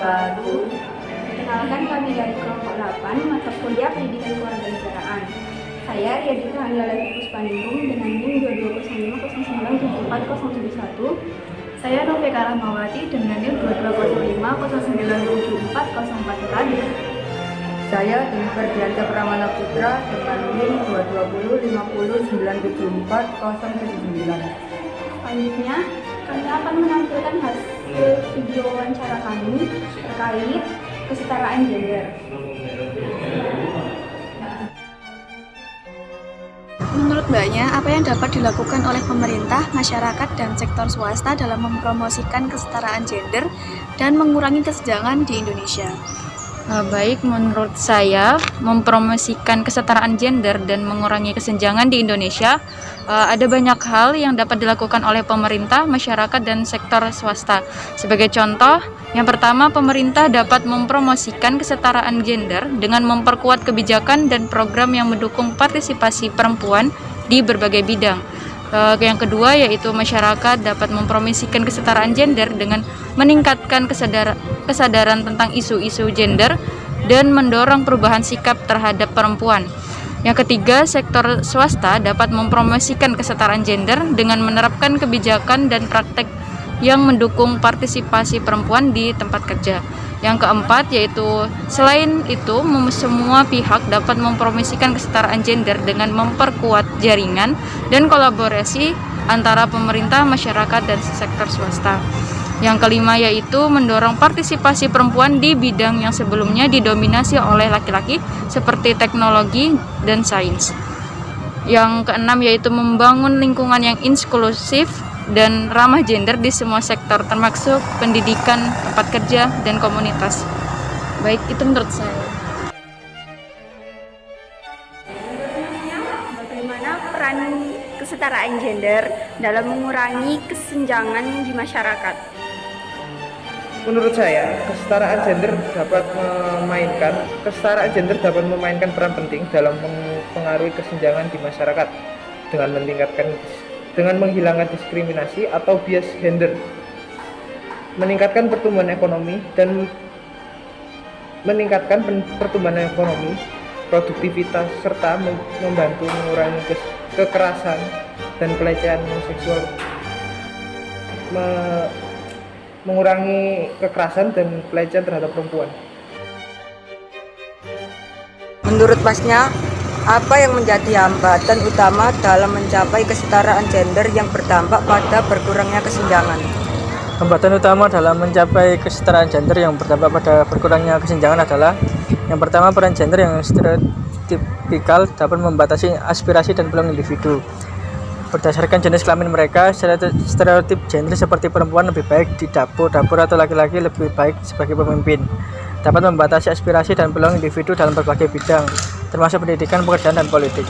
baru. Perkenalkan, kami dari kelompok 8 mata kuliah Pendidikan Kewarganegaraan. Saya Riadita Anggala Puspaningrum dengan NIM 2205097471. Saya Novika Rahmawati dengan NIM 2205097404. Saya Jennifer Dianta Pramana Putra dengan NIM 22050974079. Selanjutnya, kami akan menampilkan hasil video wawancara kami terkait kesetaraan gender. Menurut Mbaknya, apa yang dapat dilakukan oleh pemerintah, masyarakat, dan sektor swasta dalam mempromosikan kesetaraan gender dan mengurangi kesenjangan di Indonesia? Baik, menurut saya mempromosikan kesetaraan gender dan mengurangi kesenjangan di Indonesia ada banyak hal yang dapat dilakukan oleh pemerintah, masyarakat, dan sektor swasta. Sebagai contoh, yang pertama, pemerintah dapat mempromosikan kesetaraan gender dengan memperkuat kebijakan dan program yang mendukung partisipasi perempuan di berbagai bidang. Yang kedua, yaitu masyarakat dapat mempromosikan kesetaraan gender dengan meningkatkan kesadaran tentang isu-isu gender dan mendorong perubahan sikap terhadap perempuan. Yang ketiga, sektor swasta dapat mempromosikan kesetaraan gender dengan menerapkan kebijakan dan praktek yang mendukung partisipasi perempuan di tempat kerja. Yang keempat, yaitu selain itu semua pihak dapat mempromosikan kesetaraan gender dengan memperkuat jaringan dan kolaborasi antara pemerintah, masyarakat, dan sektor swasta. Yang kelima, yaitu mendorong partisipasi perempuan di bidang yang sebelumnya didominasi oleh laki-laki seperti teknologi dan sains. Yang keenam, yaitu membangun lingkungan yang inklusif dan ramah gender di semua sektor, termasuk pendidikan, tempat kerja, dan komunitas. Baik, itu menurut saya. Bagaimana peran kesetaraan gender dalam mengurangi kesenjangan di masyarakat? Menurut saya, kesetaraan gender dapat memainkan peran penting dalam mempengaruhi kesenjangan di masyarakat dengan menghilangkan diskriminasi atau bias gender, meningkatkan pertumbuhan ekonomi, produktivitas, serta membantu mengurangi kekerasan dan pelecehan seksual. Mengurangi kekerasan dan pelecehan terhadap perempuan. Menurut Masnya, apa yang menjadi hambatan utama dalam mencapai kesetaraan gender yang berdampak pada berkurangnya kesenjangan? Hambatan utama dalam mencapai kesetaraan gender yang berdampak pada berkurangnya kesenjangan adalah yang pertama, peran gender yang stereotipikal dapat membatasi aspirasi dan peluang individu. Berdasarkan jenis kelamin mereka, stereotip gender seperti perempuan lebih baik di dapur atau laki-laki lebih baik sebagai pemimpin dapat membatasi aspirasi dan peluang individu dalam berbagai bidang, termasuk pendidikan, pekerjaan, dan politik.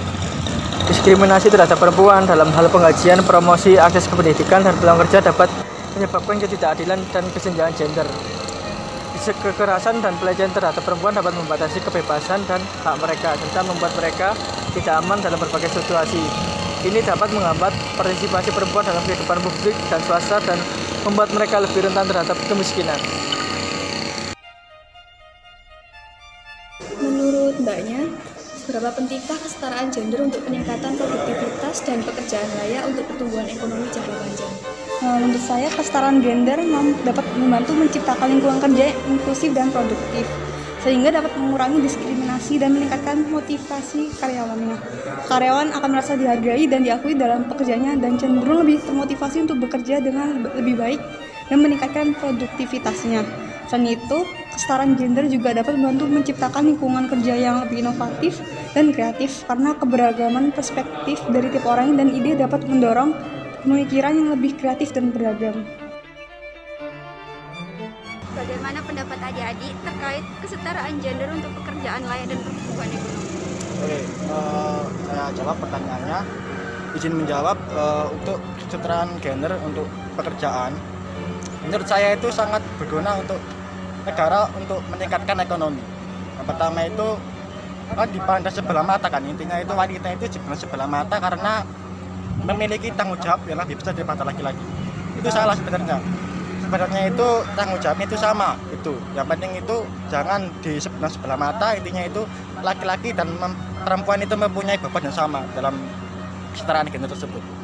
Diskriminasi terhadap perempuan dalam hal penggajian, promosi, akses ke pendidikan, dan peluang kerja dapat menyebabkan ketidakadilan dan kesenjangan gender. Kekerasan dan pelecehan terhadap perempuan dapat membatasi kebebasan dan hak mereka, serta membuat mereka tidak aman dalam berbagai situasi. Ini dapat menghambat partisipasi perempuan dalam kehidupan publik dan swasta dan membuat mereka lebih rentan terhadap kemiskinan. Menurut Mbaknya, seberapa pentingkah kesetaraan gender untuk peningkatan produktivitas dan pekerjaan layak untuk pertumbuhan ekonomi jangka panjang? Menurut saya, kesetaraan gender dapat membantu menciptakan lingkungan kerja inklusif dan produktif, sehingga dapat mengurangi diskriminasi dan meningkatkan motivasi karyawannya. Karyawan akan merasa dihargai dan diakui dalam pekerjaannya dan cenderung lebih termotivasi untuk bekerja dengan lebih baik dan meningkatkan produktivitasnya. Selain itu, kesetaraan gender juga dapat membantu menciptakan lingkungan kerja yang lebih inovatif dan kreatif karena keberagaman perspektif dari tiap orang dan ide dapat mendorong pemikiran yang lebih kreatif dan beragam. Bagaimana pendapat adik-adik terkait kesetaraan gender untuk pekerjaan layak dan pertumbuhan ekonomi? Oke, saya jawab pertanyaannya. Izin menjawab untuk kesetaraan gender untuk pekerjaan. Menurut saya itu sangat berguna untuk negara untuk meningkatkan ekonomi. Yang pertama itu dipandang sebelah mata kan, intinya itu wanita itu dipandang sebelah mata karena memiliki tanggung jawab yang lebih besar daripada laki-laki. Itu salah sebenarnya. Sebenarnya itu tanggung jawabnya itu sama. itu. Yang penting itu jangan di sebelah mata, intinya itu laki-laki dan perempuan itu mempunyai beban yang sama dalam kesetaraan gender tersebut.